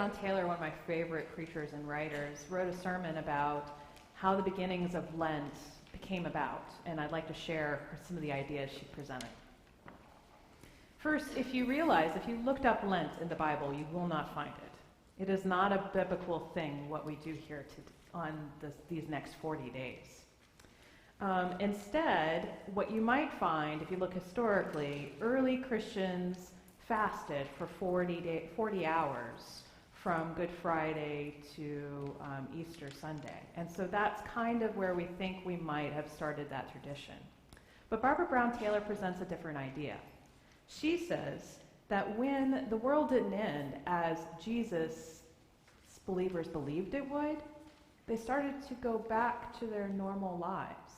Brown Taylor, one of my favorite preachers and writers, wrote a sermon about how the beginnings of Lent came about, and I'd like to share some of the ideas she presented. First, if you looked up Lent in the Bible, you will not find it. It is not a biblical thing, what we do here on these next 40 days. Instead, what you might find, if you look historically, early Christians fasted for 40 hours from Good Friday to Easter Sunday. And so that's kind of where we think we might have started that tradition. But Barbara Brown Taylor presents a different idea. She says that when the world didn't end as Jesus' believers believed it would, they started to go back to their normal lives.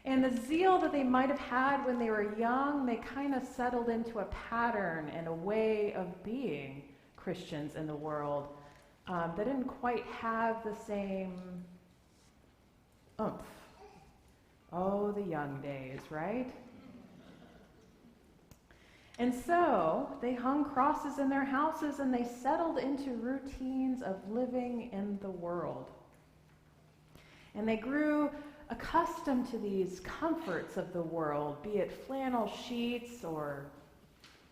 And the zeal that they might have had when they were young, they kind of settled into a pattern and a way of being Christians in the world that didn't quite have the same oomph. Oh, the young days, right? And so they hung crosses in their houses and they settled into routines of living in the world. And they grew accustomed to these comforts of the world, be it flannel sheets or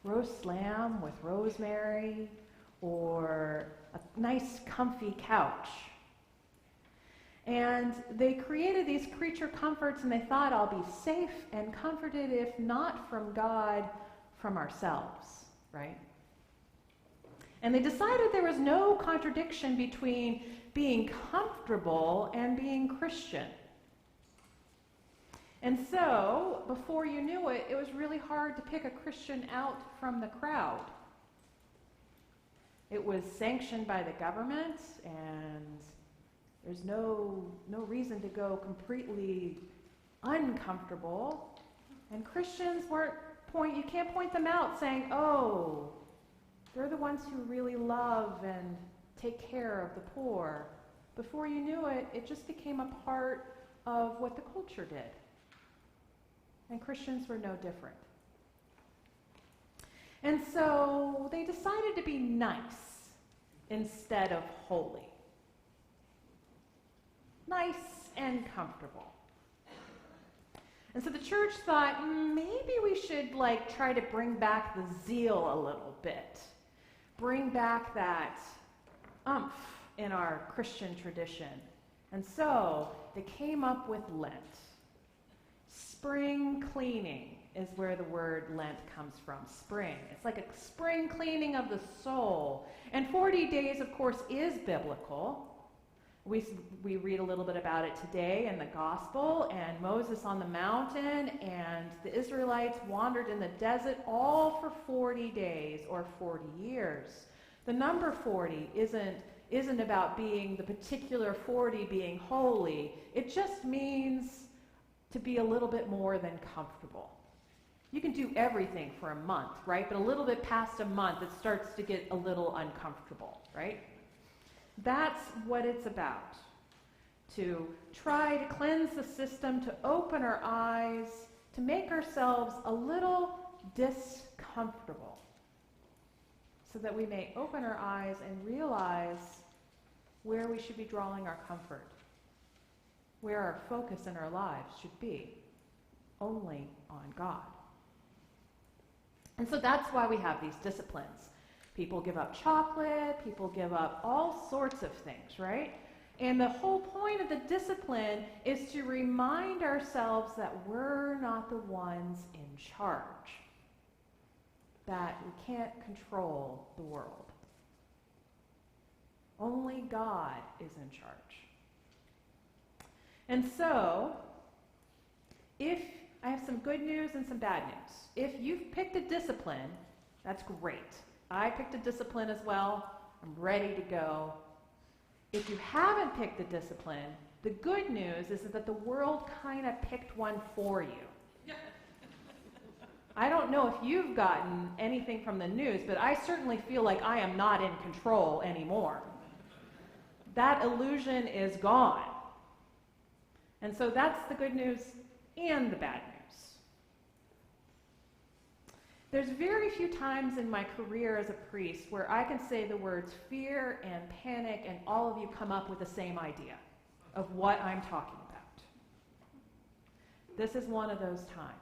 roast lamb with rosemary or a nice comfy couch. And they created these creature comforts and they thought, I'll be safe and comforted, if not from God, from ourselves, right? And they decided there was no contradiction between being comfortable and being Christian. And so, before you knew it, it was really hard to pick a Christian out from the crowd. It was sanctioned by the government, and there's no reason to go completely uncomfortable. And Christians you can't point them out saying, oh, they're the ones who really love and take care of the poor. Before you knew it, it just became a part of what the culture did. And Christians were no different. And so they decided to be nice instead of holy. Nice and comfortable. And so the church thought, maybe we should try to bring back the zeal a little bit. Bring back that umph in our Christian tradition. And so they came up with Lent. Spring cleaning is where the word Lent comes from, spring. It's like a spring cleaning of the soul. And 40 days, of course, is biblical. We read a little bit about it today in the gospel, and Moses on the mountain, and the Israelites wandered in the desert all for 40 days or 40 years. The number 40 isn't about being the particular 40 being holy. It just means to be a little bit more than comfortable. You can do everything for a month, right? But a little bit past a month, it starts to get a little uncomfortable, right? That's what it's about. To try to cleanse the system, to open our eyes, to make ourselves a little discomfortable, so that we may open our eyes and realize where we should be drawing our comfort, where our focus in our lives should be, only on God. And so that's why we have these disciplines. People give up chocolate, people give up all sorts of things, right? And the whole point of the discipline is to remind ourselves that we're not the ones in charge, that we can't control the world. Only God is in charge. And so, I have some good news and some bad news. If you've picked a discipline, that's great. I picked a discipline as well. I'm ready to go. If you haven't picked a discipline, the good news is that the world kind of picked one for you. I don't know if you've gotten anything from the news, but I certainly feel like I am not in control anymore. That illusion is gone. And so that's the good news and the bad news. There's very few times in my career as a priest where I can say the words fear and panic and all of you come up with the same idea of what I'm talking about. This is one of those times.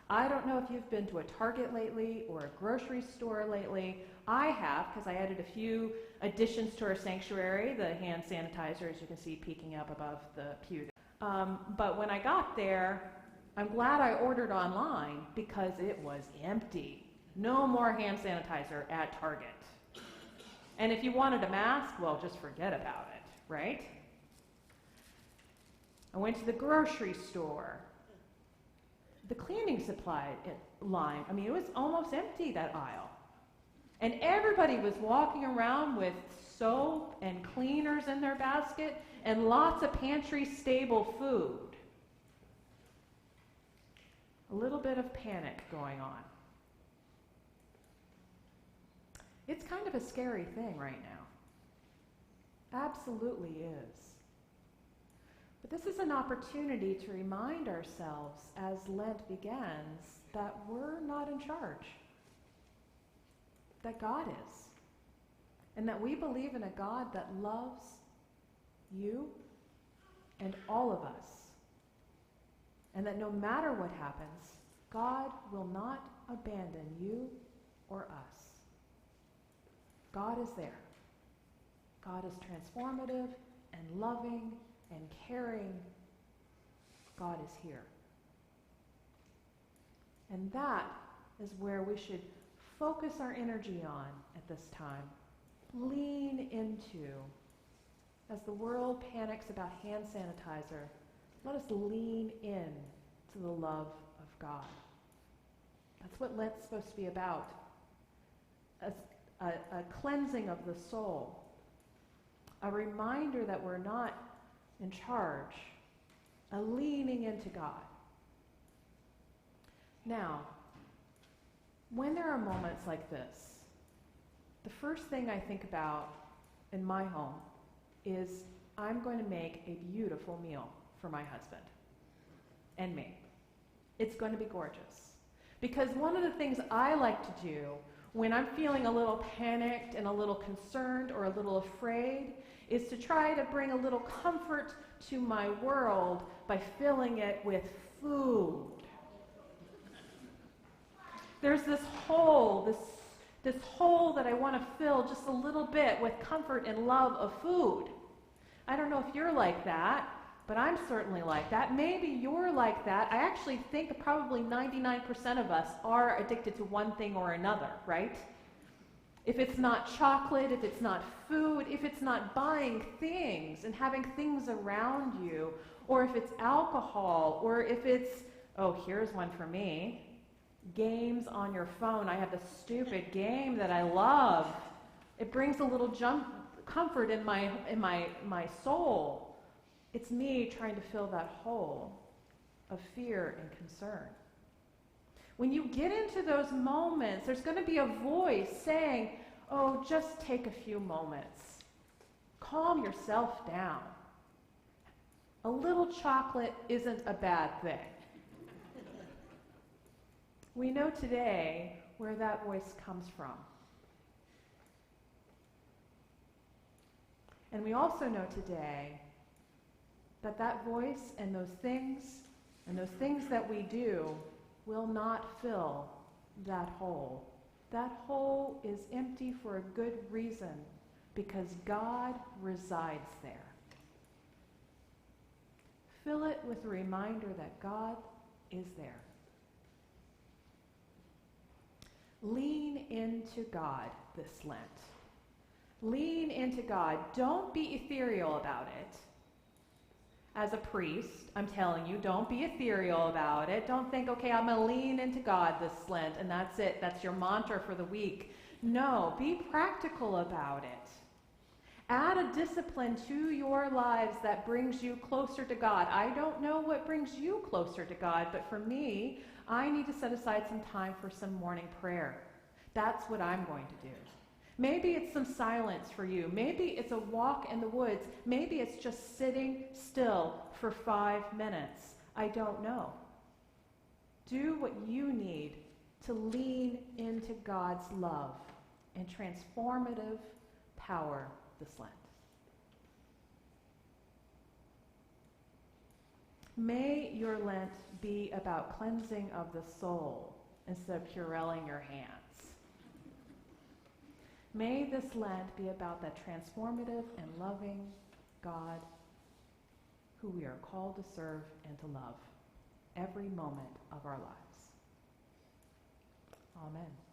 I don't know if you've been to a Target lately or a grocery store lately. I have, because I added a few additions to our sanctuary, the hand sanitizer, as you can see, peeking up above the pew. But when I got there, I'm glad I ordered online because it was empty. No more hand sanitizer at Target. And if you wanted a mask, well, just forget about it, right? I went to the grocery store. The cleaning supply line, I mean, it was almost empty, that aisle. And everybody was walking around with soap and cleaners in their basket and lots of pantry stable food. A little bit of panic going on. It's kind of a scary thing right now. Absolutely is. But this is an opportunity to remind ourselves as Lent begins that we're not in charge, that God is, and that we believe in a God that loves you and all of us, and that no matter what happens, God will not abandon you or us. God is there. God is transformative and loving and caring. God is here. And that is where we should focus our energy on at this time. Lean into, as the world panics about hand sanitizer, let us lean in to the love of God. That's what Lent's supposed to be about. A cleansing of the soul. A reminder that we're not in charge. A leaning into God. Now, when there are moments like this, the first thing I think about in my home is I'm going to make a beautiful meal for my husband and me. It's going to be gorgeous. Because one of the things I like to do when I'm feeling a little panicked and a little concerned or a little afraid is to try to bring a little comfort to my world by filling it with food. There's this hole, this hole that I want to fill just a little bit with comfort and love of food. I don't know if you're like that, but I'm certainly like that. Maybe you're like that. I actually think probably 99% of us are addicted to one thing or another, right? If it's not chocolate, if it's not food, if it's not buying things and having things around you, or if it's alcohol, or if it's, oh, here's one for me, games on your phone. I have this stupid game that I love. It brings a little comfort in my soul. It's me trying to fill that hole of fear and concern. When you get into those moments, there's going to be a voice saying, oh, just take a few moments. Calm yourself down. A little chocolate isn't a bad thing. We know today where that voice comes from. And we also know today that that voice and those things that we do will not fill that hole. That hole is empty for a good reason, because God resides there. Fill it with a reminder that God is there. Lean into God this Lent. Lean into God. Don't be ethereal about it. As a priest, I'm telling you, don't be ethereal about it. Don't think, okay, I'm going to lean into God this Lent, and that's it. That's your mantra for the week. No, be practical about it. Add a discipline to your lives that brings you closer to God. I don't know what brings you closer to God, but for me, I need to set aside some time for some morning prayer. That's what I'm going to do. Maybe it's some silence for you. Maybe it's a walk in the woods. Maybe it's just sitting still for 5 minutes. I don't know. Do what you need to lean into God's love and transformative power this Lent. May your Lent be about cleansing of the soul instead of Purelling your hands. May this Lent be about that transformative and loving God who we are called to serve and to love every moment of our lives. Amen.